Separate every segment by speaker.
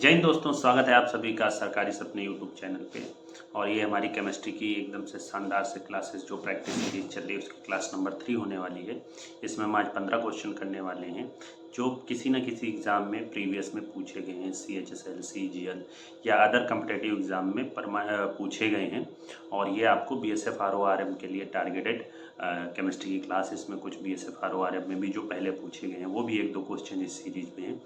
Speaker 1: जय हिंद दोस्तों, स्वागत है आप सभी का सरकारी सपने यूट्यूब चैनल पे। और ये हमारी केमिस्ट्री की एकदम से शानदार से क्लासेस जो प्रैक्टिस सीरीज चल रही है उसकी क्लास नंबर 3 होने वाली है। इसमें हम आज 15 क्वेश्चन करने वाले हैं जो किसी न किसी एग्ज़ाम में प्रीवियस में पूछे गए हैं, CHSL, CGL या अदर कम्पिटेटिव एग्ज़ाम में पूछे गए हैं। और ये आपको BSF RORM के लिए टारगेटेड केमिस्ट्री की क्लास। इसमें कुछ BSF RORM में भी जो पहले पूछे गए हैं वो भी 1-2 क्वेश्चन इस सीरीज में हैं।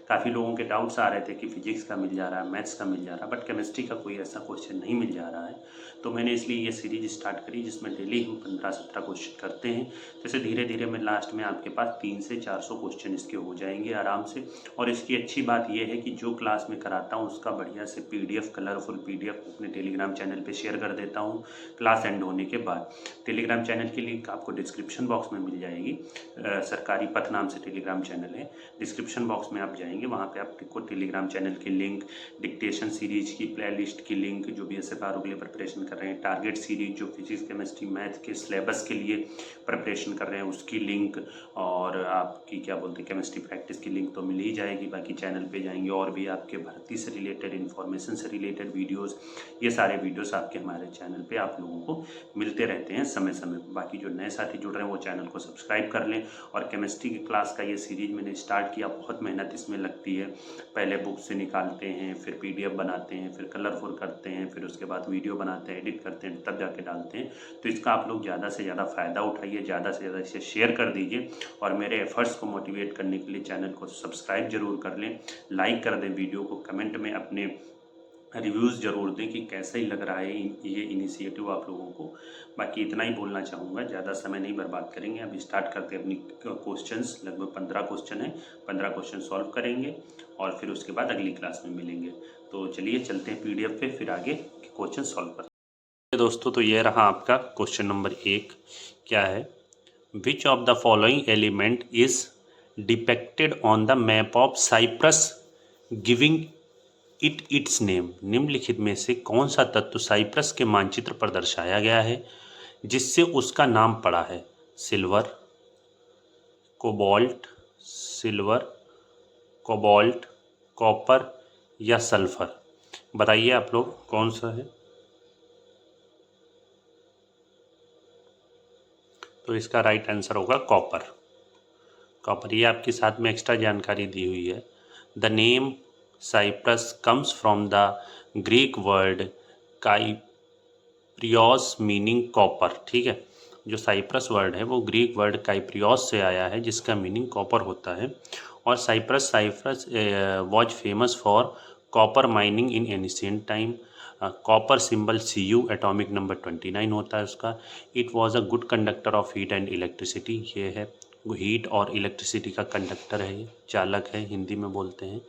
Speaker 1: काफ़ी लोगों के डाउट्स आ रहे थे कि फिजिक्स का मिल जा रहा है, मैथ्स का मिल जा रहा है, बट केमिस्ट्री का कोई ऐसा क्वेश्चन नहीं मिल जा रहा है। तो मैंने इसलिए ये सीरीज स्टार्ट करी जिसमें डेली हम 15-17 क्वेश्चन करते हैं। जैसे धीरे धीरे मैं लास्ट में आपके पास 300 से 400 क्वेश्चन इसके हो जाएंगे आराम से। और इसकी अच्छी बात यह है कि जो क्लास में कराता हूँ उसका बढ़िया से PDF, कलरफुल PDF अपने टेलीग्राम चैनल पर शेयर कर देता हूँ क्लास एंड होने के बाद। टेलीग्राम चैनल की लिंक आपको डिस्क्रिप्शन बॉक्स में मिल जाएगी। सरकारी पथ नाम से टेलीग्राम चैनल है। डिस्क्रिप्शन बॉक्स में आप जाएंगे, वहाँ पे आपको टेलीग्राम चैनल की लिंक, डिक्टेशन सीरीज की प्लेलिस्ट की लिंक जो BSF RO के लिए प्रिपरेशन कर रहे हैं, टारगेट सीरीज जो फिजिक्स, केमिस्ट्री, मैथ के सिलेबस के लिए प्रिपरेशन कर रहे हैं उसकी लिंक, और आपकी क्या बोलते हैं केमिस्ट्री प्रैक्टिस की लिंक तो मिल ही जाएगी। बाकी चैनल पे जाएंगे और भी आपके भर्ती से रिलेटेड, इन्फॉर्मेशन से रिलेटेड वीडियोज़, ये सारे वीडियोज़ आपके हमारे चैनल पर आप लोगों को मिलते रहते हैं समय समय पर। बाकी जो नए साथी जुड़ रहे हैं वो चैनल को सब्सक्राइब कर लें। और केमिस्ट्री की क्लास का ये सीरीज मैंने स्टार्ट किया, बहुत मेहनत इसमें लगती है। पहले बुक से निकालते हैं, फिर PDF बनाते हैं, फिर कलरफुल करते हैं, फिर उसके बाद वीडियो बनाते हैं, एडिट करते हैं, तब जाके डालते हैं। तो इसका आप लोग ज़्यादा से ज़्यादा फ़ायदा उठाइए, ज़्यादा से ज़्यादा इसे शेयर कर दीजिए। और मेरे एफर्ट्स को मोटिवेट करने के लिए चैनल को सब्सक्राइब जरूर कर लें, लाइक कर दें वीडियो को, कमेंट में अपने रिव्यूज़ ज़रूर दें कि कैसा ही लग रहा है ये इनिशिएटिव आप लोगों को। बाकी इतना ही बोलना चाहूँगा, ज़्यादा समय नहीं बर्बाद करेंगे। अब स्टार्ट करते हैं अपनी क्वेश्चंस। लगभग 15 क्वेश्चन है, 15 क्वेश्चन सॉल्व करेंगे और फिर उसके बाद अगली क्लास में मिलेंगे। तो चलिए चलते हैं PDF पे, फिर आगे क्वेश्चन सॉल्व करते हैं। दोस्तों तो ये रहा आपका क्वेश्चन नंबर 1। क्या है? Which of the following element is depicted on the map of Cyprus giving it its name? निम्नलिखित में से कौन सा तत्व साइप्रस के मानचित्र पर दर्शाया गया है जिससे उसका नाम पड़ा है? Silver, cobalt, silver, cobalt, copper या सल्फर? बताइए आप लोग कौन सा है। तो इसका राइट आंसर होगा कॉपर। कॉपर, ये आपके साथ में एक्स्ट्रा जानकारी दी हुई है। The name Cyprus comes from the Greek word Kyprios meaning copper. ठीक है, जो साइप्रस वर्ड है वो ग्रीक वर्ड काइप्रियोस से आया है जिसका मीनिंग कॉपर होता है। और Cyprus was famous for copper mining in ancient time. Copper symbol Cu, atomic number 29 होता है उसका। It was a good conductor of heat and electricity. ये है हीट और इलेक्ट्रिसिटी का कंडक्टर है, चालक है हिंदी में बोलते हैं।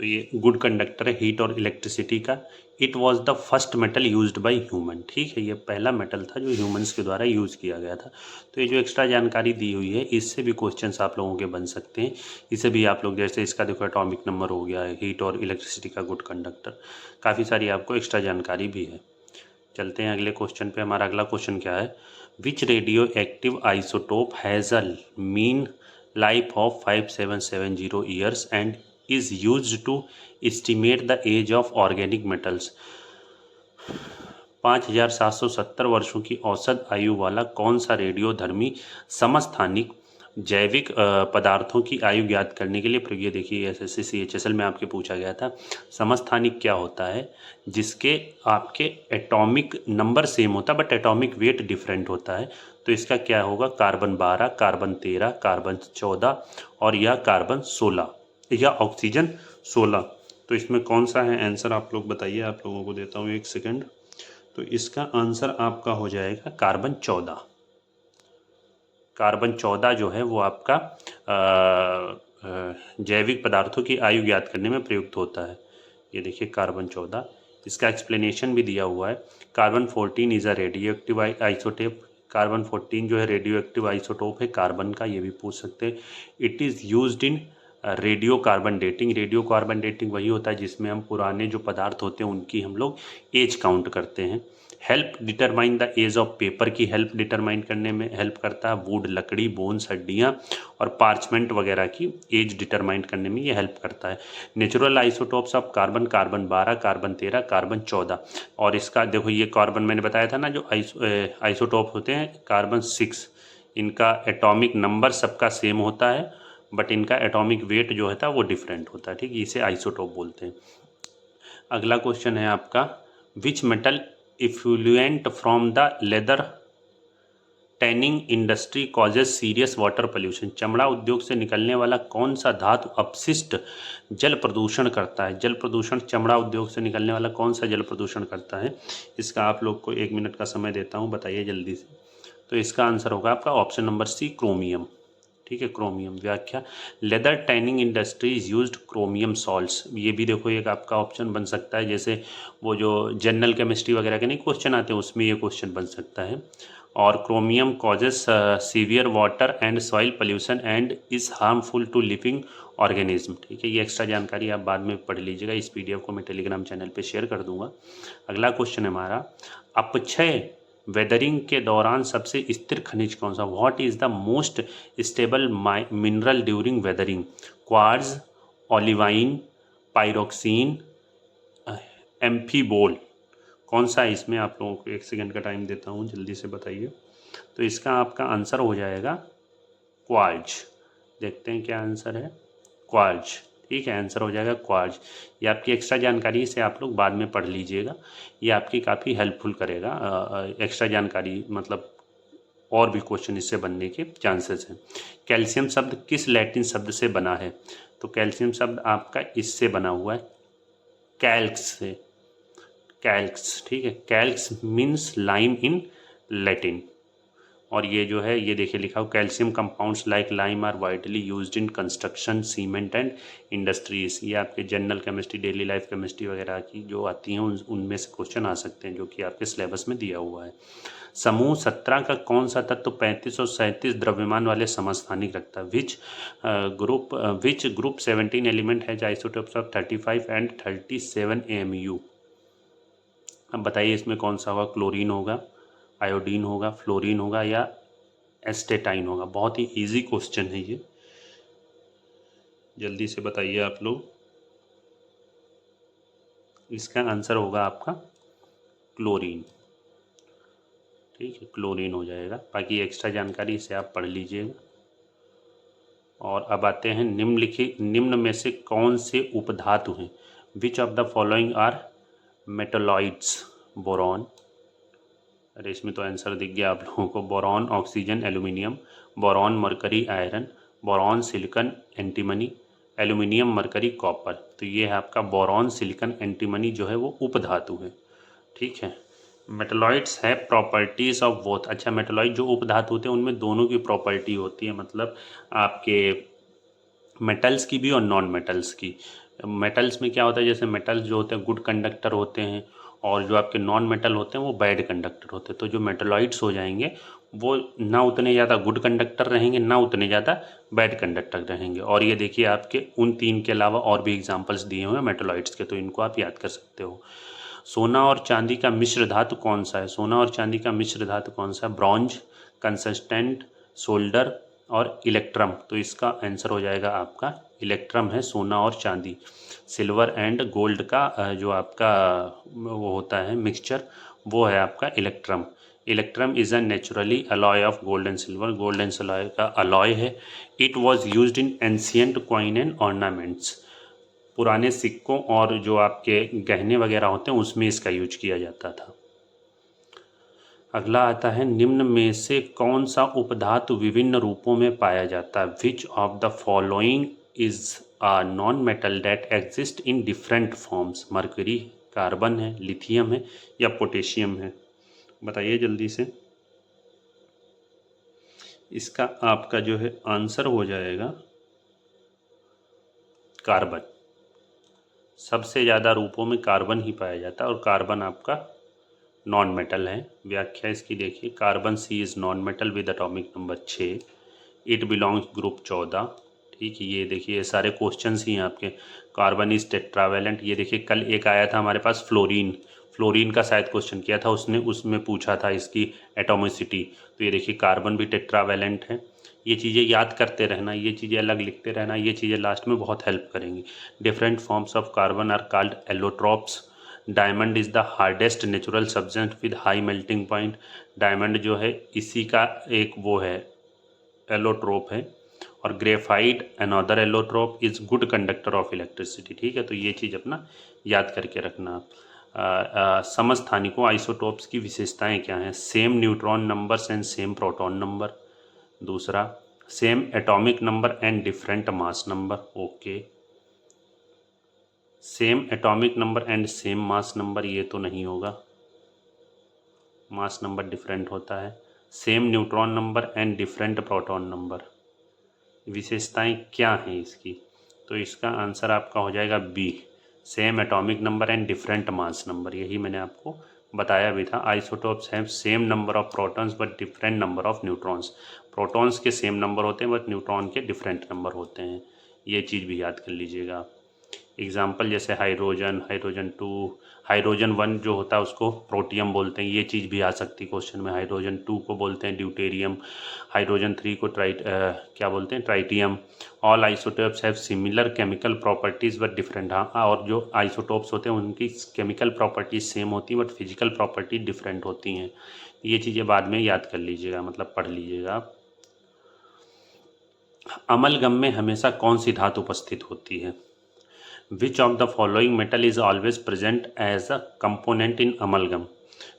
Speaker 1: तो ये गुड कंडक्टर है हीट और इलेक्ट्रिसिटी का। It was the first metal used by human. ठीक है, ये पहला मेटल था जो ह्यूमंस के द्वारा यूज़ किया गया था। तो ये जो एक्स्ट्रा जानकारी दी हुई है इससे भी क्वेश्चंस आप लोगों के बन सकते हैं। इसे भी आप लोग, जैसे इसका देखो एटॉमिक नंबर हो गया है, हीट और इलेक्ट्रिसिटी का गुड कंडक्टर, काफ़ी सारी आपको एक्स्ट्रा जानकारी भी है। चलते हैं अगले क्वेश्चन पे। हमारा अगला क्वेश्चन क्या है? Which radioactive isotope has a mean life of 5770 years and is used to estimate the age of organic metals? 5770 वर्षों की औसत आयु वाला कौन सा रेडियोधर्मी समस्थानिक जैविक पदार्थों की आयु ज्ञात करने के लिए प्रयोग? ये देखिए SSC CHSL में आपके पूछा गया था। समस्थानिक क्या होता है? जिसके आपके एटॉमिक नंबर सेम होता है बट एटॉमिक वेट डिफरेंट होता है। तो इसका क्या होगा? कार्बन 12, कार्बन 13, कार्बन 14 और या कार्बन 16 या ऑक्सीजन 16। तो इसमें कौन सा है आंसर आप लोग बताइए। आप लोगों को देता हूँ 1 सेकंड। तो इसका आंसर आपका हो जाएगा कार्बन 14। कार्बन 14 जो है वो आपका जैविक पदार्थों की आयु ज्ञात करने में प्रयुक्त होता है। ये देखिए कार्बन 14, इसका एक्सप्लेनेशन भी दिया हुआ है। Carbon 14 is a radio active isotope. Carbon 14 जो है रेडियो एक्टिव आइसोटोप है कार्बन का, ये भी पूछ सकते हैं। It is used in radio carbon dating. Radio carbon dating वही होता है जिसमें हम पुराने जो पदार्थ होते हैं उनकी हम लोग एज काउंट करते हैं। Help determine the age of paper की हेल्प डिटरमाइन करने में हेल्प करता है। वुड लकड़ी, बोन्स हड्डियाँ और पार्चमेंट वगैरह की एज डिटरमाइन करने में ये हेल्प करता है। Natural isotopes of carbon, carbon 12, carbon 13, carbon 14। और इसका देखो ये कार्बन मैंने बताया था ना, जो आइसोटोप होते हैं कार्बन 6, इनका एटॉमिक नंबर सबका सेम होता है बट इनका एटॉमिक वेट जो होता है वो डिफरेंट होता है, ठीक है, इसे आइसोटोप बोलते हैं। अगला क्वेश्चन है आपका, which metal effluent from the leather tanning industry causes serious water pollution. चमड़ा उद्योग से निकलने वाला कौन सा धातु अपशिष्ट जल प्रदूषण करता है? जल प्रदूषण, चमड़ा उद्योग से निकलने वाला कौन सा जल प्रदूषण करता है? इसका आप लोग को 1 मिनट का समय देता हूँ, बताइए जल्दी से। तो इसका आंसर होगा आपका ऑप्शन नंबर सी, क्रोमियम, ठीक है, क्रोमियम। व्याख्या, leather tanning industries used chromium salts. ये भी देखो एक आपका ऑप्शन बन सकता है, जैसे वो जो जनरल केमिस्ट्री वगैरह के नहीं क्वेश्चन आते हैं उसमें ये क्वेश्चन बन सकता है। और chromium causes severe water and soil pollution and is harmful to living organism, ठीक है। ये एक्स्ट्रा जानकारी आप बाद में पढ़ लीजिएगा, इस PDF को मैं टेलीग्राम चैनल पे शेयर कर दूंगा। अगला क्वेश्चन है हमारा, अपक्षय वेदरिंग के दौरान सबसे स्थिर खनिज कौन सा? What is the most stable mineral during weathering? Quartz, olivine, pyroxene, amphibole. कौन सा है इसमें? आप लोगों को 1 सेकंड का टाइम देता हूँ, जल्दी से बताइए। तो इसका आपका आंसर हो जाएगा क्वार्ट्ज। देखते हैं क्या आंसर है, क्वार्ट्ज, ठीक है, आंसर हो जाएगा क्वार्ट्ज। ये आपकी एक्स्ट्रा जानकारी से आप लोग बाद में पढ़ लीजिएगा, ये आपकी काफ़ी हेल्पफुल करेगा। एक्स्ट्रा जानकारी मतलब और भी क्वेश्चन इससे बनने के चांसेस हैं। कैल्शियम शब्द किस लैटिन शब्द से बना है? तो कैल्शियम शब्द आपका इससे बना हुआ है, कैल्क्स से, कैल्क्स, ठीक है, calx means lime in Latin. और ये जो है ये देखिए लिखा हो, calcium compounds like lime are widely used in construction, cement and industries. ये आपके general chemistry, daily life chemistry वगैरह की जो आती हैं उनमें से क्वेश्चन आ सकते हैं, जो कि आपके सिलेबस में दिया हुआ है। समूह 17 का कौन सा तत्व 35 और 37 द्रव्यमान वाले समस्थानिक रखता है? विच ग्रुप 17 एलिमेंट है आइसोटोप्स ऑफ 35 एंड 37 AMU? अब बताइए इसमें कौन सा होगा? क्लोरीन होगा, आयोडीन होगा, फ्लोरीन होगा या एस्टेटाइन होगा? बहुत ही इजी क्वेश्चन है ये, जल्दी से बताइए आप लोग। इसका आंसर होगा आपका क्लोरीन, ठीक है, क्लोरीन हो जाएगा। बाकी एक्स्ट्रा जानकारी इसे आप पढ़ लीजिएगा। और अब आते हैं निम्न में से कौन से उपधातु हैं? Which of the following are metalloids? Boron, अरे इसमें तो आंसर दिख गया आप लोगों को, boron oxygen aluminium, boron mercury iron, boron silicon antimony, aluminium mercury copper. तो ये है आपका बोरॉन सिलिकॉन एंटीमनी जो है वो उपधातु है, ठीक है। मेटलॉइड्स है प्रॉपर्टीज ऑफ बोथ। अच्छा, मेटलॉइड जो उपधातु होते हैं उनमें दोनों की प्रॉपर्टी होती है, मतलब आपके मेटल्स की भी और नॉन मेटल्स की। मेटल्स में क्या होता है, जैसे मेटल्स जो होते हैं गुड कंडक्टर होते हैं और जो आपके नॉन मेटल होते हैं वो बैड कंडक्टर होते हैं। तो जो मेटलॉइड्स हो जाएंगे वो ना उतने ज़्यादा गुड कंडक्टर रहेंगे, ना उतने ज़्यादा बैड कंडक्टर रहेंगे। और ये देखिए आपके उन 3 के अलावा और भी एग्जांपल्स दिए हुए हैं मेटलॉइड्स के, तो इनको आप याद कर सकते हो। सोना और चांदी का मिश्र धातु कौन सा है? सोना और चांदी का मिश्र धातु कौन सा है? ब्रॉन्ज, कंसिस्टेंट, सोल्डर और इलेक्ट्रम। तो इसका आंसर हो जाएगा आपका इलेक्ट्रम है सोना और चांदी। सिल्वर एंड गोल्ड का जो आपका वो होता है मिक्सचर, वो है आपका Electrum. Electrum is a naturally alloy of gold and silver, gold and silver का अलॉय है। It was use in ancient coin and ornaments. पुराने सिक्कों और जो आपके गहने वगैरह होते हैं उसमें इसका यूज किया जाता था। अगला आता है, निम्न में से कौन सा उपधातु विभिन्न रूपों में पाया जाता है? Which of the following is a non metal that exist in different forms? Mercury, carbon है, लिथियम है या पोटेशियम है? बताइए जल्दी से। इसका आपका जो है आंसर हो जाएगा कार्बन। सबसे ज़्यादा रूपों में कार्बन ही पाया जाता है और कार्बन आपका नॉन मेटल है। व्याख्या इसकी देखिए, carbon C is non metal with atomic number 6, it belongs group 14, ठीक है। ये देखिए सारे क्वेश्चन ही हैं आपके। कार्बन इज़ टेट्रावेलेंट, ये देखिए कल एक आया था हमारे पास फ्लोरीन, फ्लोरीन का शायद क्वेश्चन किया था उसने, उसमें पूछा था इसकी एटॉमिसिटी। तो ये देखिए कार्बन भी टेट्रावैलेंट है। ये चीज़ें याद करते रहना, ये चीज़ें अलग लिखते रहना, ये चीज़ें लास्ट में बहुत हेल्प करेंगी। Different forms of carbon are called allotropes. Diamond is the hardest natural substance with high melting point. Diamond जो है इसी का एक वो है, एलोट्रोप है। और graphite another allotrope is good conductor of electricity. ठीक है, तो ये चीज़ अपना याद करके रखना। समस्थानिकों आइसोटोप्स की विशेषताएं क्या हैं? Same neutron numbers and same proton number. दूसरा, same atomic number and different mass number. Okay, same atomic number and same mass number ये तो नहीं होगा, मास नंबर डिफरेंट होता है। Same neutron number and different proton number, विशेषताएं क्या हैं इसकी? तो इसका आंसर आपका हो जाएगा B, same atomic number and different mass number. यही मैंने आपको बताया भी था। Isotopes have same number of protons but different number of neutrons. Protons के सेम नंबर होते हैं बट न्यूट्रॉन के डिफरेंट नंबर होते हैं। ये चीज़ भी याद कर लीजिएगा आप। एग्जाम्पल जैसे हाइड्रोजन, हाइड्रोजन 2, हाइड्रोजन 1 जो होता है उसको प्रोटियम बोलते हैं, ये चीज़ भी आ सकती है क्वेश्चन में। हाइड्रोजन 2 को बोलते हैं ड्यूटेरियम, हाइड्रोजन 3 को क्या बोलते हैं, tritium. All isotopes have similar chemical properties but different. हाँ, और जो आइसोटोप्स होते हैं उनकी केमिकल प्रॉपर्टीज सेम होती हैं बट फिजिकल प्रॉपर्टी डिफरेंट होती हैं। ये चीज़ें बाद में याद कर लीजिएगा, मतलब पढ़ लीजिएगा आप। अमलगम में हमेशा कौन सी धातु उपस्थित होती है? Which of the following metal is always present as a component in amalgam?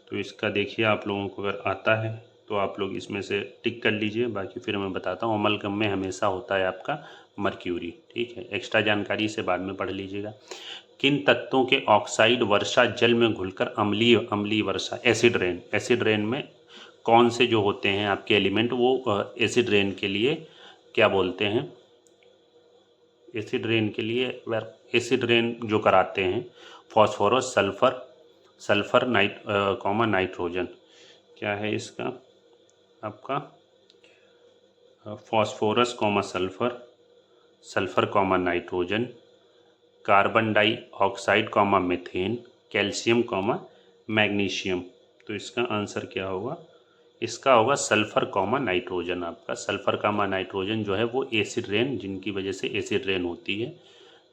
Speaker 1: तो इसका देखिए, आप लोगों को अगर आता है तो आप लोग इसमें से टिक कर लीजिए, बाकी फिर मैं बताता हूँ। अमलगम में हमेशा होता है आपका मर्क्यूरी। ठीक है, एक्स्ट्रा जानकारी से बाद में पढ़ लीजिएगा। किन तत्वों के ऑक्साइड वर्षा जल में घुलकर अम्लीय वर्षा, एसिड रेन, एसिड रेन में कौन से जो होते हैं आपके एलिमेंट वो एसिड रेन के लिए क्या बोलते हैं? एसिड रेन के लिए एसिड रेन जो कराते हैं, फॉस्फोरस, सल्फर, सल्फर नाइट्रोजन। क्या है इसका आपका? Phosphorus comma sulphur, sulphur comma nitrogen, carbon dioxide comma methane, calcium comma magnesium. तो इसका आंसर क्या होगा? इसका होगा सल्फर कॉमा नाइट्रोजन। आपका सल्फर कॉमा नाइट्रोजन जो है वो एसिड रेन, जिनकी वजह से एसिड रेन होती है।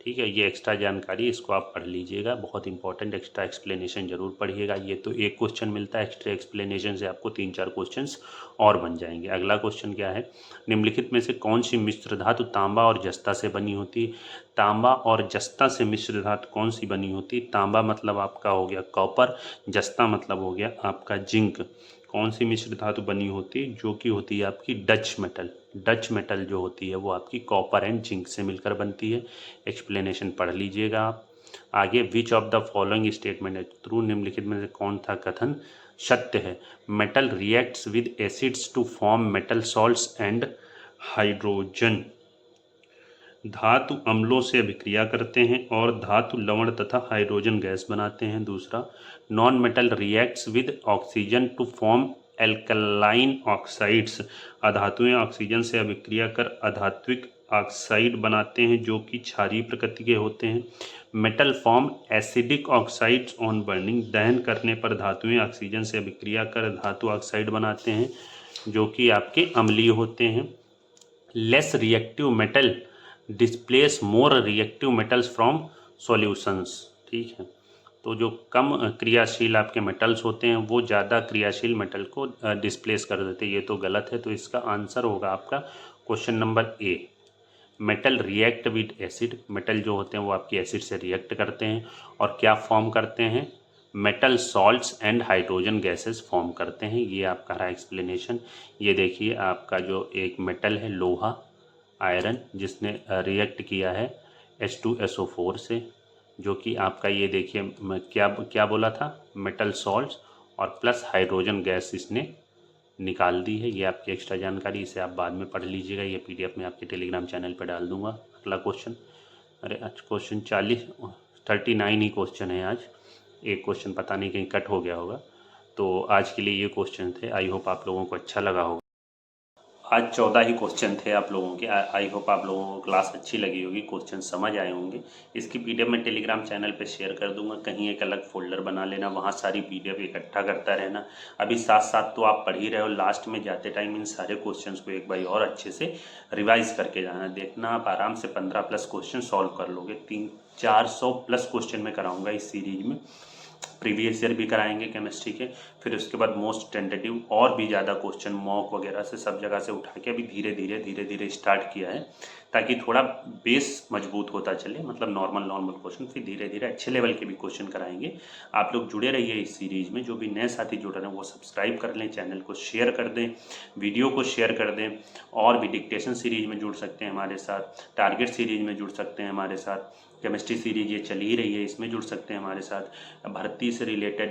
Speaker 1: ठीक है, ये एक्स्ट्रा जानकारी, इसको आप पढ़ लीजिएगा, बहुत इंपॉर्टेंट। एक्स्ट्रा एक्सप्लेनेशन जरूर पढ़िएगा। ये तो एक क्वेश्चन मिलता है, एक्स्ट्रा एक्सप्लेनेशन से आपको 3-4 क्वेश्चंस और बन जाएंगे। अगला क्वेश्चन क्या है? निम्नलिखित में से कौन सी मिश्र धातु तांबा और जस्ता से बनी होती है? तांबा और जस्ता से मिश्र धातु कौन सी बनी होती है? तांबा मतलब आपका हो गया कॉपर, जस्ता मतलब हो गया आपका जिंक। कौन सी मिश्र धातु बनी होती है? जो कि होती है आपकी डच मेटल। डच मेटल जो होती है वो आपकी कॉपर एंड जिंक से मिलकर बनती है। एक्सप्लेनेशन पढ़ लीजिएगा आप। आगे, which of the following statement है ट्रू? निम्नलिखित में से कौन था कथन सत्य है? Metal reacts with acids to form metal salts and hydrogen. धातु अम्लों से अभिक्रिया करते हैं और धातु लवण तथा हाइड्रोजन गैस बनाते हैं। दूसरा, non metal reacts with oxygen to form alkaline oxides. अधातुएं ऑक्सीजन से अभिक्रिया कर अधात्विक ऑक्साइड बनाते हैं जो कि क्षारीय प्रकृति के होते हैं। Metal form acidic oxides on burning. दहन करने पर धातुएं ऑक्सीजन से अभिक्रिया कर धातु ऑक्साइड बनाते हैं जो कि आपके अम्लीय होते हैं। Less reactive metal displace more reactive metals from solutions. ठीक है, तो जो कम क्रियाशील आपके मेटल्स होते हैं वो ज़्यादा क्रियाशील मेटल को डिस्प्लेस कर देते हैं। ये तो गलत है, तो इसका आंसर होगा आपका question number A, metal react with acid. Metal जो होते हैं वो आपके एसिड से रिएक्ट करते हैं और क्या फॉर्म करते हैं? Metal salts and hydrogen gases form करते हैं। ये आपका रहा एक्सप्लेनेशन। ये देखिए, आपका जो एक मेटल है लोहा, आयरन, जिसने रिएक्ट किया है H2SO4 से, जो कि आपका ये देखिए क्या क्या बोला था, मेटल सॉल्ट्स और प्लस हाइड्रोजन गैस इसने निकाल दी है। ये आपकी एक्स्ट्रा जानकारी, इसे आप बाद में पढ़ लीजिएगा। ये PDF में आपके टेलीग्राम चैनल पर डाल दूंगा। अगला क्वेश्चन, अरे आज क्वेश्चन 39 ही क्वेश्चन है आज। एक क्वेश्चन पता नहीं कहीं कट हो गया होगा। तो आज के लिए ये क्वेश्चन थे। आई होप आप लोगों को अच्छा लगा होगा। आज 14 ही क्वेश्चन थे आप लोगों के। आई होप आप लोगों को क्लास अच्छी लगी होगी, क्वेश्चन समझ आए होंगे। इसकी पीडीएफ मैं टेलीग्राम चैनल पे शेयर कर दूंगा, कहीं एक अलग फोल्डर बना लेना, वहाँ सारी पीडीएफ इकट्ठा करता रहना। अभी साथ साथ तो आप पढ़ ही रहे हो, लास्ट में जाते टाइम इन सारे क्वेश्चन को एक बार और अच्छे से रिवाइज करके जाना। देखना आप आराम से 15+ क्वेश्चन सॉल्व कर लोगे। 300-400+ क्वेश्चन में कराऊँगा इस सीरीज में। प्रीवियस ईयर भी कराएंगे केमिस्ट्री के, फिर उसके बाद मोस्ट टेंटेटिव और भी ज़्यादा क्वेश्चन मॉक वगैरह से सब जगह से उठा के अभी धीरे धीरे स्टार्ट किया है, ताकि थोड़ा बेस मजबूत होता चले। मतलब नॉर्मल क्वेश्चन, फिर धीरे धीरे अच्छे लेवल के भी क्वेश्चन कराएंगे। आप लोग जुड़े रहिए इस सीरीज में। जो भी नए साथी जुड़ रहे हैं वो सब्सक्राइब कर लें, चैनल को शेयर कर दें, वीडियो को शेयर कर दें। और भी डिक्टेशन सीरीज में जुड़ सकते हैं हमारे साथ, टारगेट सीरीज में जुड़ सकते हैं हमारे साथ, केमिस्ट्री सीरीज ये चल ही रही है इसमें जुड़ सकते हैं हमारे साथ। भर्ती से रिलेटेड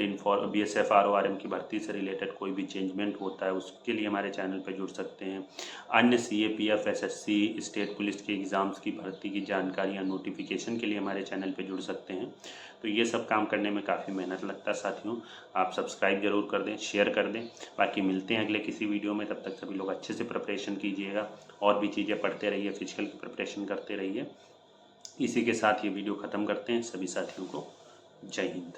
Speaker 1: BSF RORM की भर्ती से रिलेटेड कोई भी चेंजमेंट होता है उसके लिए हमारे चैनल पर जुड़ सकते हैं। अन्य CAPF SSC स्टेट पुलिस के एग्ज़ाम्स की भर्ती की जानकारियाँ नोटिफिकेशन के लिए हमारे चैनल पर जुड़ सकते हैं। तो ये सब काम करने में काफ़ी मेहनत लगता है साथियों। आप सब्सक्राइब जरूर कर दें, शेयर कर दें। बाकी मिलते हैं अगले किसी वीडियो में, तब तक सभी लोग अच्छे से प्रिपरेशन कीजिएगा और भी चीज़ें पढ़ते रहिए, फिजिकल की प्रिपरेशन करते रहिए। इसी के साथ ये वीडियो ख़त्म करते हैं। सभी साथियों को जय हिंद।